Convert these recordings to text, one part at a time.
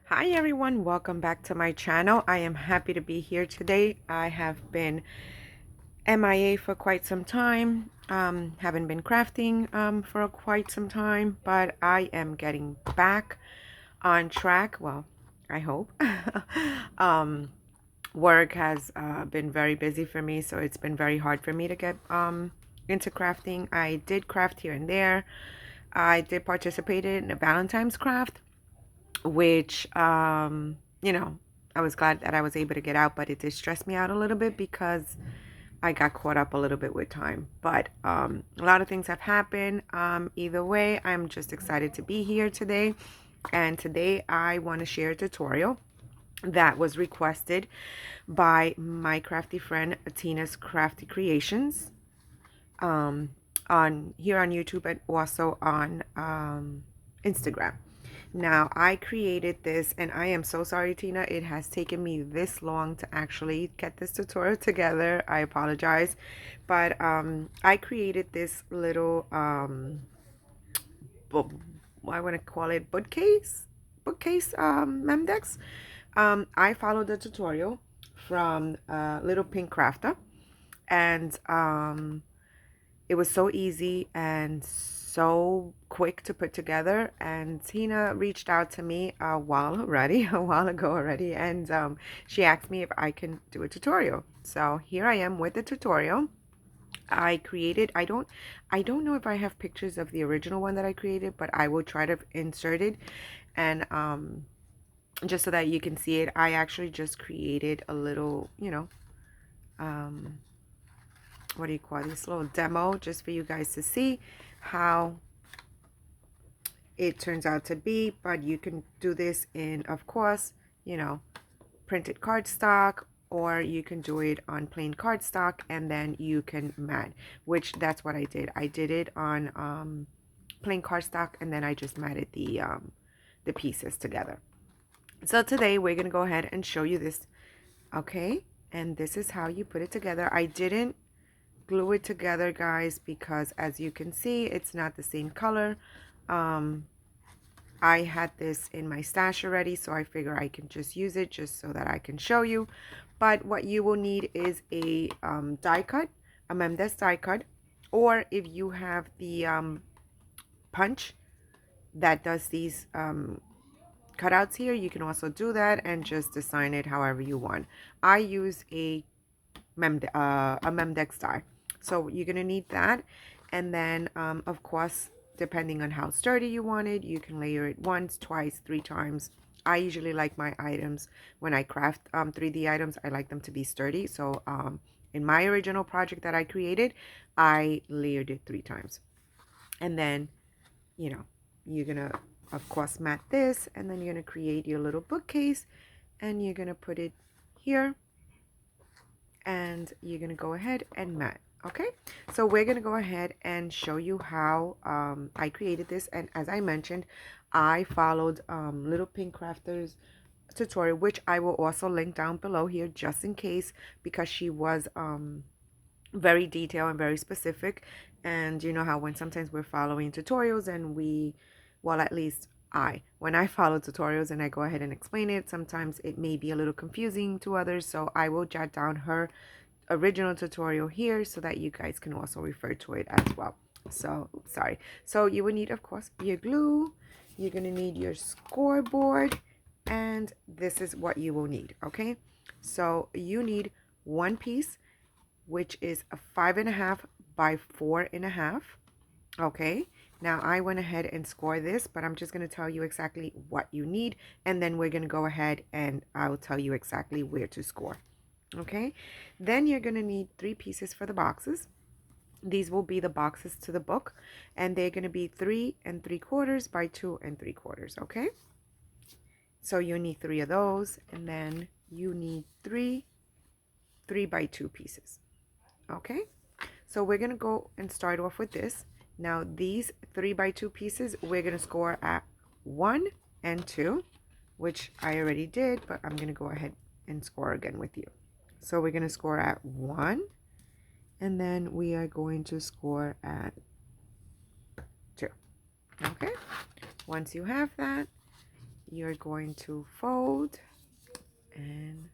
Hi everyone, welcome back to my channel. I am happy to be here today. I have been MIA for quite some time. Haven't been crafting for quite some time, but I am getting back on track. Well, I hope. um, Work has been very busy for me, so it's been very hard for me to get into crafting. I did craft here and there. I did participate in a Valentine's craft, which I was glad that I was able to get out, but it did stress me out a little bit because I got caught up a little bit with time. But a lot of things have happened. Either way, I'm just excited to be here today. And today I want to share a tutorial that was requested by my crafty friend Tina's Crafty Creations, um, on here on YouTube and also on Instagram. Now, I created this, and I am so sorry, Tina. It has taken me this long to actually get this tutorial together. I apologize. But I created this little, book, I want to call it bookcase Memdex. I followed the tutorial from Little Pink Crafter, and it was so easy and so quick to put together. And Tina reached out to me a while ago already, and she asked me if I can do a tutorial. So here I am with the tutorial. I created, I don't know if I have pictures of the original one that I created, but I will try to insert it. And just so that you can see it, I actually just created a little, um what do you call this, little demo, just for you guys to see how it turns out to be. But you can do this in, of course, printed cardstock, or you can do it on plain cardstock and then you can mat, which that's what I did. I did it on plain cardstock, and then I just matted the pieces together. So today we're gonna go ahead and show you this. Okay, and this is how you put it together. I didn't glue it together, guys, because as you can see, it's not the same color. I had this in my stash already, so I figure I can just use it just so that I can show you. But what you will need is a die cut, a Memdex die cut, or if you have the punch that does these cutouts here, you can also do that and just design it however you want. I use a Memdex die. So you're going to need that. And then, of course, depending on how sturdy you want it, you can layer it once, twice, three times. I usually like my items, when I craft 3D items, I like them to be sturdy. So in my original project that I created, I layered it 3 times. And then, you know, you're going to, of course, mat this. And then you're going to create your little bookcase. And you're going to put it here, and you're gonna go ahead and mat. Okay, so we're gonna go ahead and show you how I created this. And as I mentioned, I followed Little Pink Crafter's tutorial, which I will also link down below here just in case, because she was very detailed and very specific. And you know how when sometimes we're following tutorials and well, at least when I follow tutorials and I go ahead and explain it, sometimes it may be a little confusing to others. So I will jot down her original tutorial here so that you guys can also refer to it as well. So, sorry. So you will need, of course, your glue. You're going to need your scoreboard, and this is what you will need. Okay, so you need one piece, which is a 5.5 by 4.5. Okay, now I went ahead and scored this, but I'm just going to tell you exactly what you need, and then we're going to go ahead and I'll tell you exactly where to score. Okay, then you're going to need 3 pieces for the boxes. These will be the boxes to the book, and they're going to be 3 3/4 by 2 3/4. Okay, so you need 3 of those, and then you need 3 3 by 2 pieces. Okay, so we're going to go and start off with this. Now these 3 by 2 pieces, we're going to score at 1 and 2, which I already did, but I'm going to go ahead and score again with you. So we're going to score at 1, and then we are going to score at 2. Okay, once you have that, you're going to fold and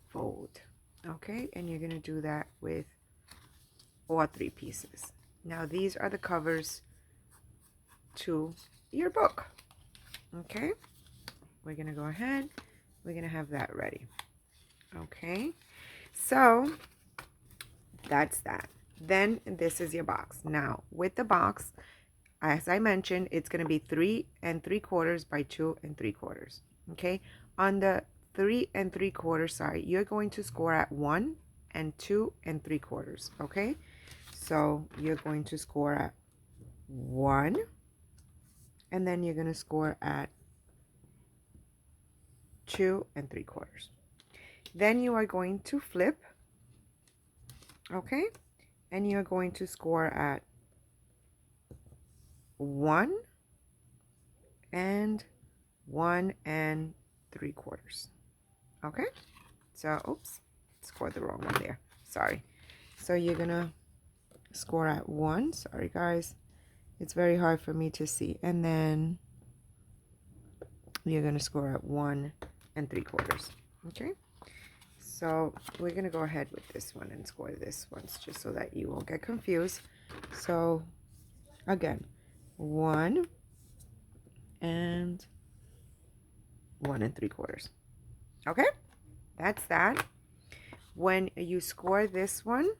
fold. Okay, and you're going to do that with all 3 pieces. Now these are the covers to your book. Okay, we're going to go ahead, we're going to have that ready. Okay, so that's that. Then this is your box. Now with the box, as I mentioned, it's going to be 3 3/4 by 2 3/4. Okay, on the 3 3/4 side, you're going to score at 1 and 2 3/4. Okay, so you're going to score at 1, and then you're going to score at 2 3/4. Then you are going to flip. Okay, and you're going to score at 1 and 1 3/4. Okay, so oops, scored the wrong one there, sorry. So you're gonna score at 1, sorry guys, it's very hard for me to see, and then you're gonna score at 1 3/4. Okay, so we're gonna go ahead with this one and score this once, just so that you won't get confused. So again, 1 and 1 3/4. Okay, that's that. When you score this one,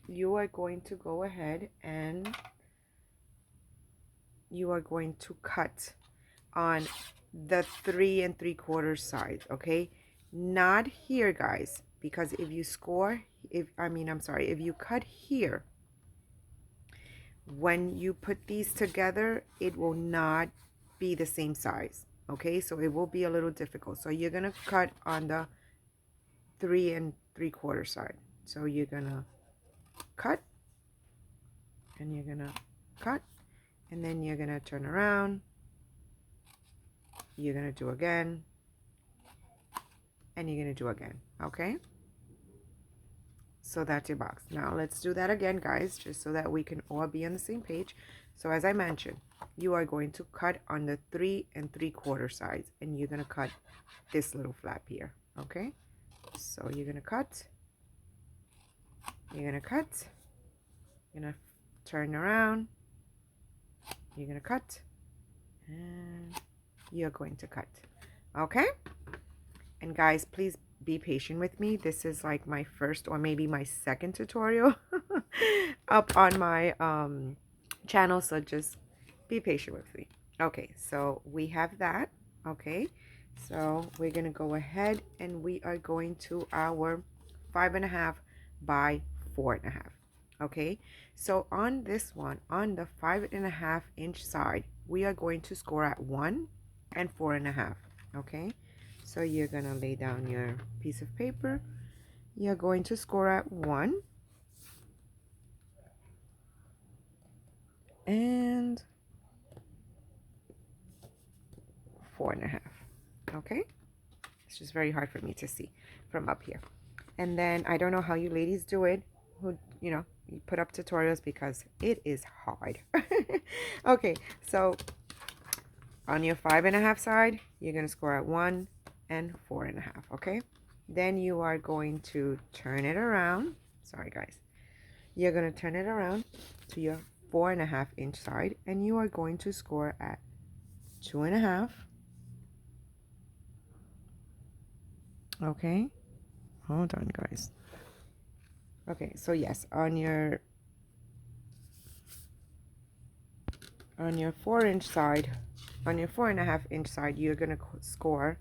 you are going to go ahead and you are going to cut on the 3 3/4 side. Okay, not here guys, because if you score, if you cut here, when you put these together, it will not be the same size. Okay, so it will be a little difficult. So you're gonna cut on the 3 3/4 side. So you're gonna cut, and you're gonna cut, and then you're gonna turn around, you're gonna do again, and you're gonna do again. Okay, so that's your box. Now let's do that again guys, just so that we can all be on the same page. So as I mentioned, you are going to cut on the 3 3/4 sides, and you're gonna cut this little flap here. Okay, so you're gonna cut, you're gonna cut, you're gonna turn around, you're gonna cut, and you're going to cut. Okay, and guys, please be patient with me. This is like my first or maybe my second tutorial up on my channel, so just be patient with me. Okay, so we have that. Okay, so we're gonna go ahead and we are going to our 5.5 by 4.5. Okay, so on this one, on the 5.5 inch side, we are going to score at 1 and 4.5. Okay, so you're gonna lay down your piece of paper, you're going to score at 1 and 4.5. Okay, it's just very hard for me to see from up here. And then I don't know how you ladies do it, who you put up tutorials, because it is hard. Okay, so on your 5.5 side, you're going to score at 1 and 4.5. Okay, then you are going to turn it around. Sorry guys, you're going to turn it around to your 4.5 inch side, and you are going to score at 2.5. Okay, hold on guys. Okay, so yes, on your 4 inch side, on your 4.5 inch side, you're gonna score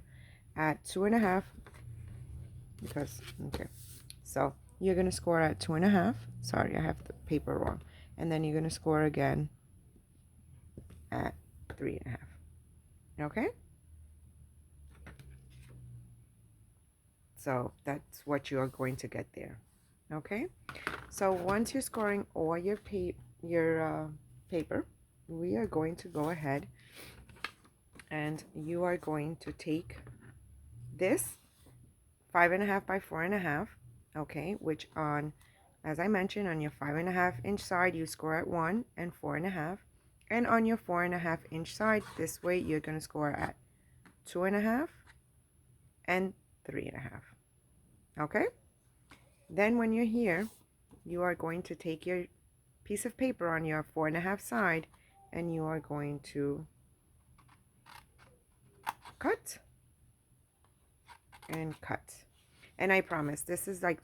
at 2.5, because okay, so you're gonna score at 2.5. Sorry, I have the paper wrong. And then you're gonna score again at 3.5. Okay, so that's what you are going to get there. Okay, so once you're scoring all your paper, we are going to go ahead and you are going to take this 5.5 by 4.5. Okay, which on, as I mentioned, on your 5.5 inch side, you score at 1 and 4.5, and on your 4.5 inch side, this way you're going to score at 2.5, and 3.5. Okay? Then when you're here, you are going to take your piece of paper on your 4.5 side, and you are going to cut and cut. And I promise, this is like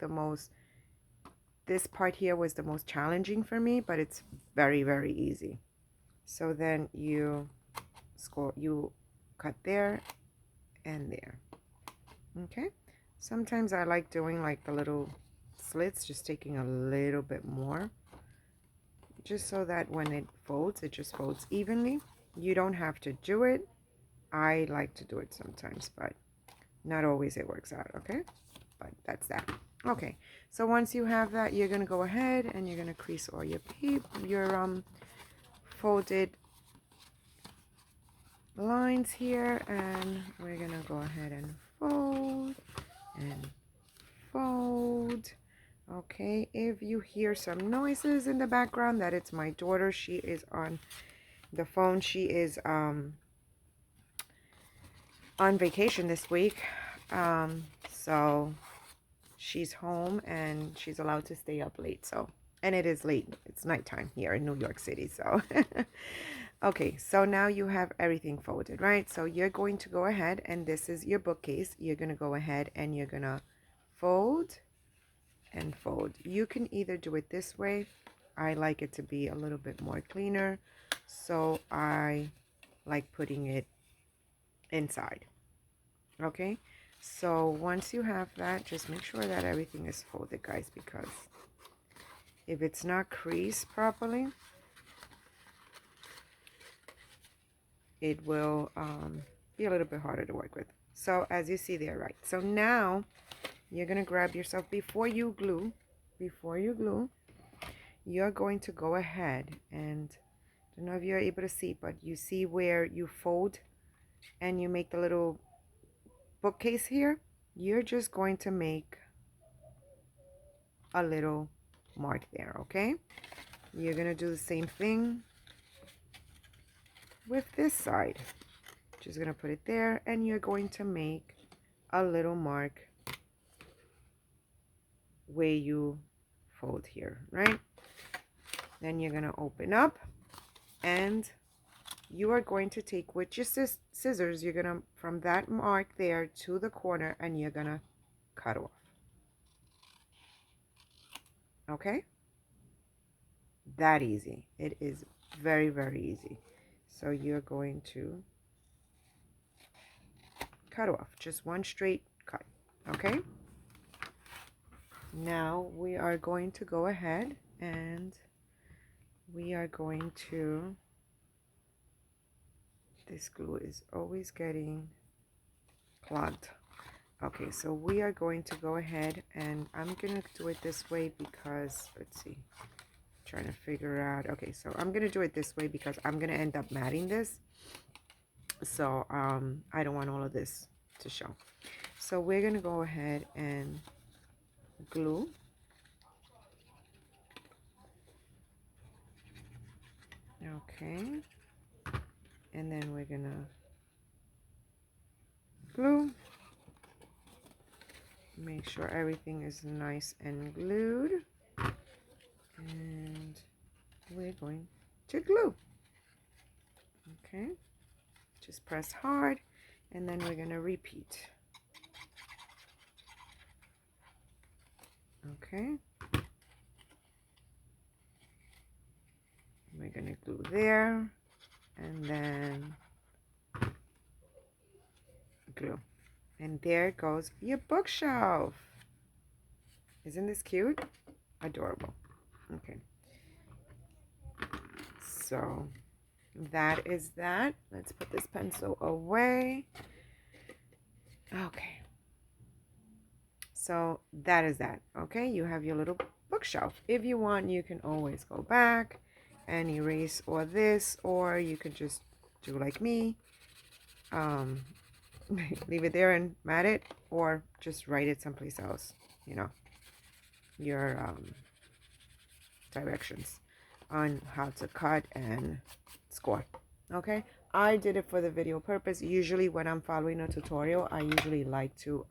this part here was the most challenging for me, but it's very, very easy. So then you cut there and there. Okay? Sometimes I like doing like the little slits, just taking a little bit more, just so that when it folds, it just folds evenly. You don't have to do it. I like to do it sometimes, but not always it works out, okay? But that's that. Okay, so once you have that, you're gonna go ahead and you're gonna crease all your folded lines here, and we're gonna go ahead and fold and fold. Okay, if you hear some noises in the background, that it's my daughter. She is on the phone. She is on vacation this week, so she's home and she's allowed to stay up late. So, and it is late, it's nighttime here in New York City. So okay, so now you have everything folded, right? So you're going to go ahead, and this is your bookcase. You're going to go ahead and you're going to fold and fold. You can either do it this way. I like it to be a little bit more cleaner, so I like putting it inside. Okay, so once you have that, just make sure that everything is folded, guys, because if it's not creased properly, it will be a little bit harder to work with. So as you see there, right? So now you're gonna grab yourself, before you glue, you're going to go ahead and, I don't know if you're able to see, but you see where you fold and you make the little bookcase here. You're just going to make a little mark there, okay? You're gonna do the same thing with this side. Just gonna put it there, and you're going to make a little mark where you fold here, right? Then you're gonna open up, and you are going to take with your scissors, you're gonna, from that mark there to the corner, and you're gonna cut off. Okay, that easy. It is very, very easy. So you're going to cut off just one straight cut. Okay, now we are going to go ahead and we are going to, this glue is always getting clogged. Okay, so we are going to go ahead, and I'm gonna do it this way because, let's see, trying to figure out. Okay, so I'm gonna do it this way because I'm gonna end up matting this, so I don't want all of this to show. So we're gonna go ahead and glue. Okay, and then we're gonna glue. Make sure everything is nice and glued, and we're going to glue. Okay, just press hard, and then we're gonna repeat. Okay, we're gonna glue there, and then glue, and there goes your bookshelf. Isn't this cute? Adorable. Okay, so that is that. Let's put this pencil away. Okay, so that is that. Okay, you have your little bookshelf. If you want, you can always go back and erase or this, or you could just do like me, leave it there and mat it, or just write it someplace else, you know, your directions on how to cut and score. Okay, I did it for the video purpose. Usually when I'm following a tutorial, I usually like to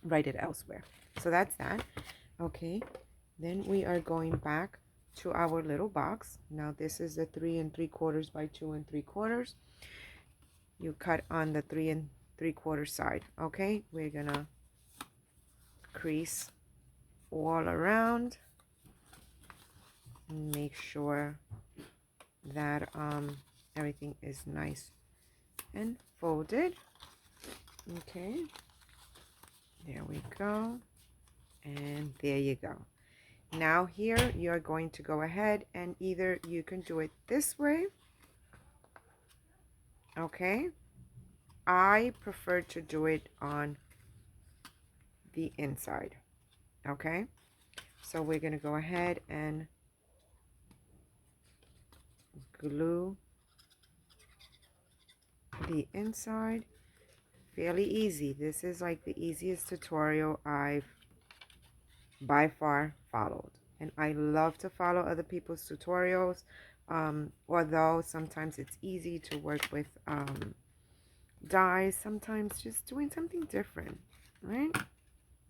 write it elsewhere. So that's that. Okay, then we are going back to our little box. Now this is the 3 3/4 by 2 3/4. You cut on the 3 3/4 side. Okay, we're gonna crease all around. Make sure that everything is nice and folded. Okay, there we go, and there you go. Now here you're going to go ahead and either you can do it this way. Okay, I prefer to do it on the inside. Okay, so we're going to go ahead and glue the inside. Fairly easy. This is like the easiest tutorial I've by far followed, and I love to follow other people's tutorials, although sometimes it's easy to work with dies, sometimes just doing something different, right?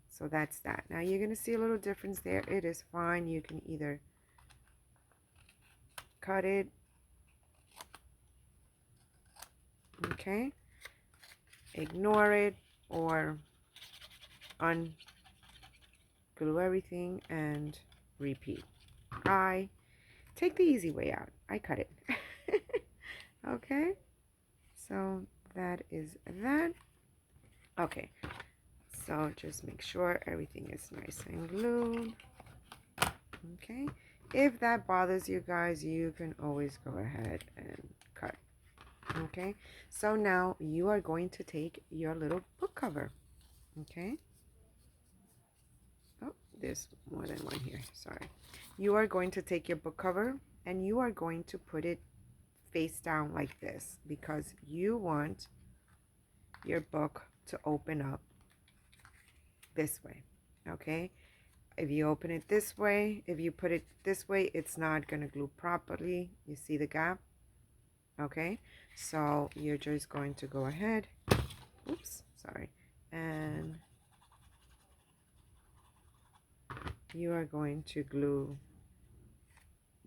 So that's that. Now you're going to see a little difference there. It is fine. You can either cut it, okay, ignore it, or unglue everything and repeat. I take the easy way out. I cut it. Okay, so that is that. Okay, so just make sure everything is nice and glued. Okay, if that bothers you guys, you can always go ahead and cut. Okay, so now you are going to take your little book cover. Okay, oh, there's more than one here, sorry. You are going to take your book cover and you are going to put it face down like this, because you want your book to open up this way. Okay, if you open it this way, if you put it this way, it's not going to glue properly. You see the gap? Okay, so you're just going to go ahead, oops, sorry, and you are going to glue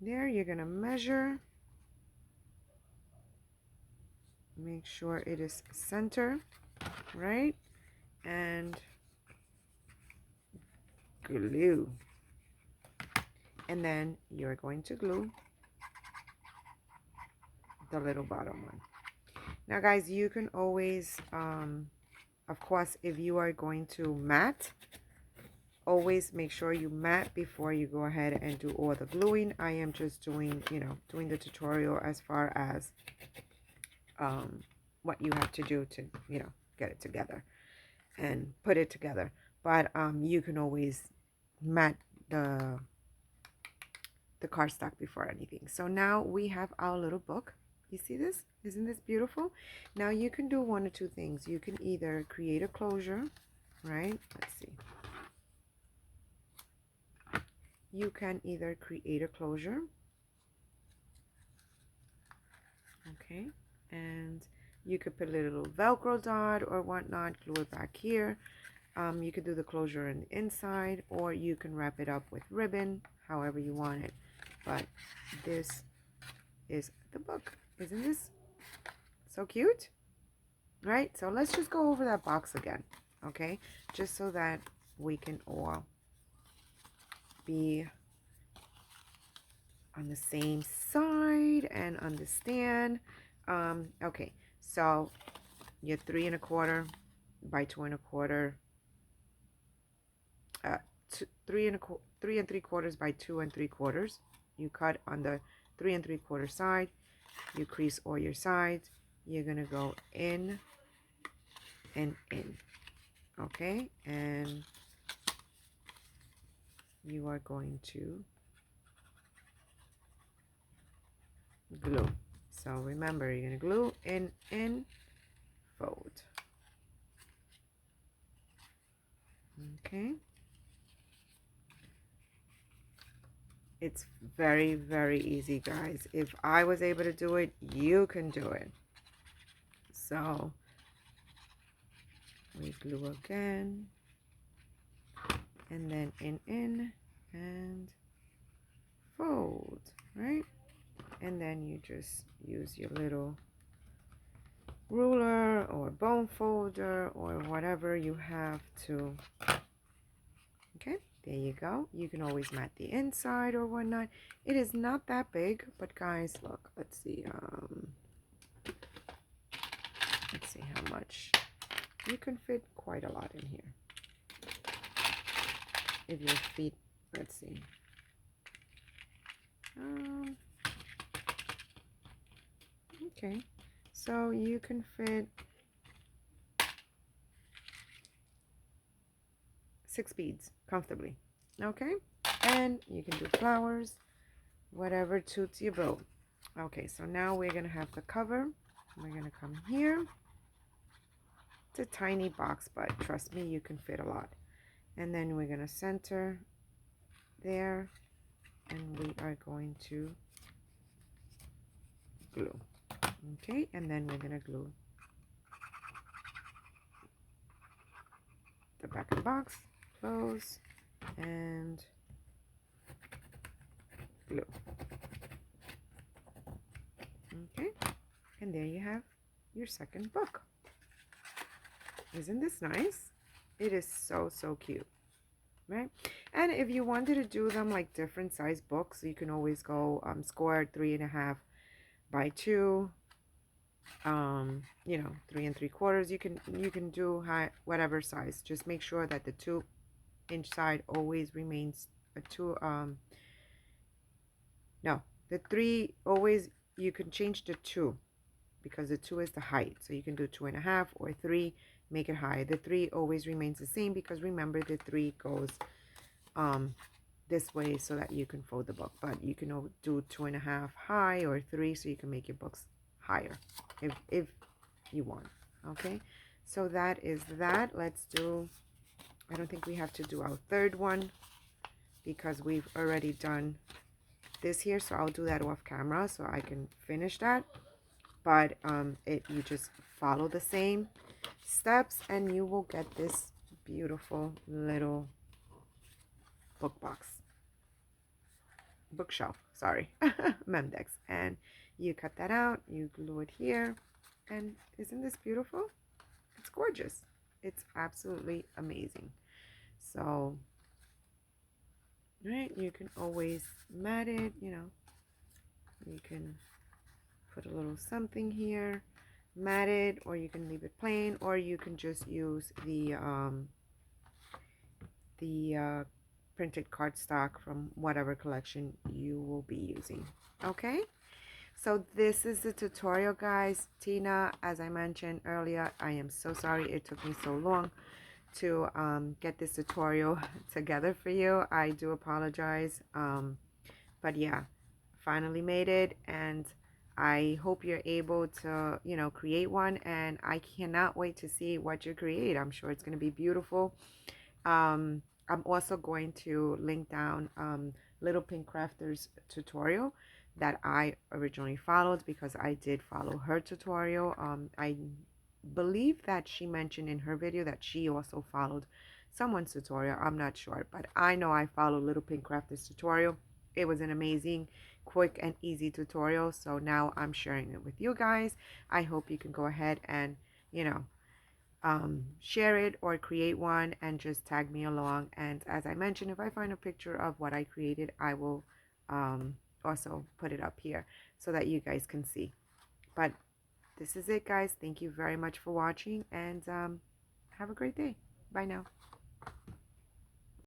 there. You're going to measure, make sure it is center, right, and glue. And then you're going to glue the little bottom one. Now guys, you can always of course, if you are going to mat, always make sure you mat before you go ahead and do all the gluing. I am just doing, doing the tutorial as far as what you have to do to, get it together and put it together. But you can always mat the cardstock before anything. So now we have our little book. You see this? Isn't this beautiful? Now you can do one or two things. You can either create a closure, right? Let's see. You can either create a closure, okay, and you could put a little Velcro dot or whatnot, glue it back here. You could do the closure on the inside, or you can wrap it up with ribbon, however you want it. But this is the book. Isn't this so cute? Right? So let's just go over that box again, okay? Just so that we can all be on the same side and understand. Okay, so your 3 1/4 by 2 1/4, 3 3/3 by 2 3/4. You cut on the 3 3/4 side. You crease all your sides. You're gonna go in and in, okay, and you are going to glue. So remember, you're gonna glue in, fold. Okay, it's very, very easy, guys. If I was able to do it, you can do it. So we glue again, and then in and fold, right? And then you just use your little ruler or bone folder or whatever you have to. Okay, there you go. You can always mat the inside or whatnot. It is not that big, but guys, look, let's see how much. You can fit quite a lot in here if your feet, let's see, okay, so you can fit 6 beads comfortably. Okay, and you can do flowers, whatever suits your boat. Okay, so now we're gonna have the cover. We're gonna come here. It's a tiny box, but trust me, you can fit a lot. And then we're gonna center there, and we are going to glue. Okay, and then we're gonna glue the back of the box, close, and glue. Okay, and there you have your second book. Isn't this nice? It is so cute, right? And if you wanted to do them like different size books, you can always go square 3.5 by 2, you know, 3 3/4. You can do whatever size. Just make sure that the 2-inch side always remains a 2. No, the 3 always, you can change the 2 because the 2 is the height. So you can do 2.5 or 3, make it high. The 3 always remains the same because remember the 3 goes this way so that you can fold the book. But you can do 2.5 high or 3 so you can make your books higher if you want. Okay, so that is that. Let's do, I don't think we have to do our third one because we've already done this here, so I'll do that off camera so I can finish that. But you just follow the same steps and you will get this beautiful little bookshelf, sorry, Memdex. And you cut that out, you glue it here, and isn't this beautiful? It's gorgeous. It's absolutely amazing. So, right, you can always mat it, you know, you can put a little something here, mat it, or you can leave it plain, or you can just use the printed cardstock from whatever collection you will be using. Okay, so this is the tutorial, guys. Tina, as I mentioned earlier, I am so sorry it took me so long to get this tutorial together for you. I do apologize, but yeah, finally made it, and I hope you're able to, you know, create one, and I cannot wait to see what you create. I'm sure it's going to be beautiful. I'm also going to link down Little Pink Crafter's tutorial that I originally followed because I did follow her tutorial. I believe that she mentioned in her video that she also followed someone's tutorial. I'm not sure, but I know I followed Little Pink Crafter's tutorial. It was an amazing, quick, and easy tutorial. So now I'm sharing it with you guys. I hope you can go ahead and, you know, share it or create one and just tag me along. And as I mentioned, if I find a picture of what I created, I will also put it up here so that you guys can see. But this is it, guys. Thank you very much for watching, and have a great day. Bye now.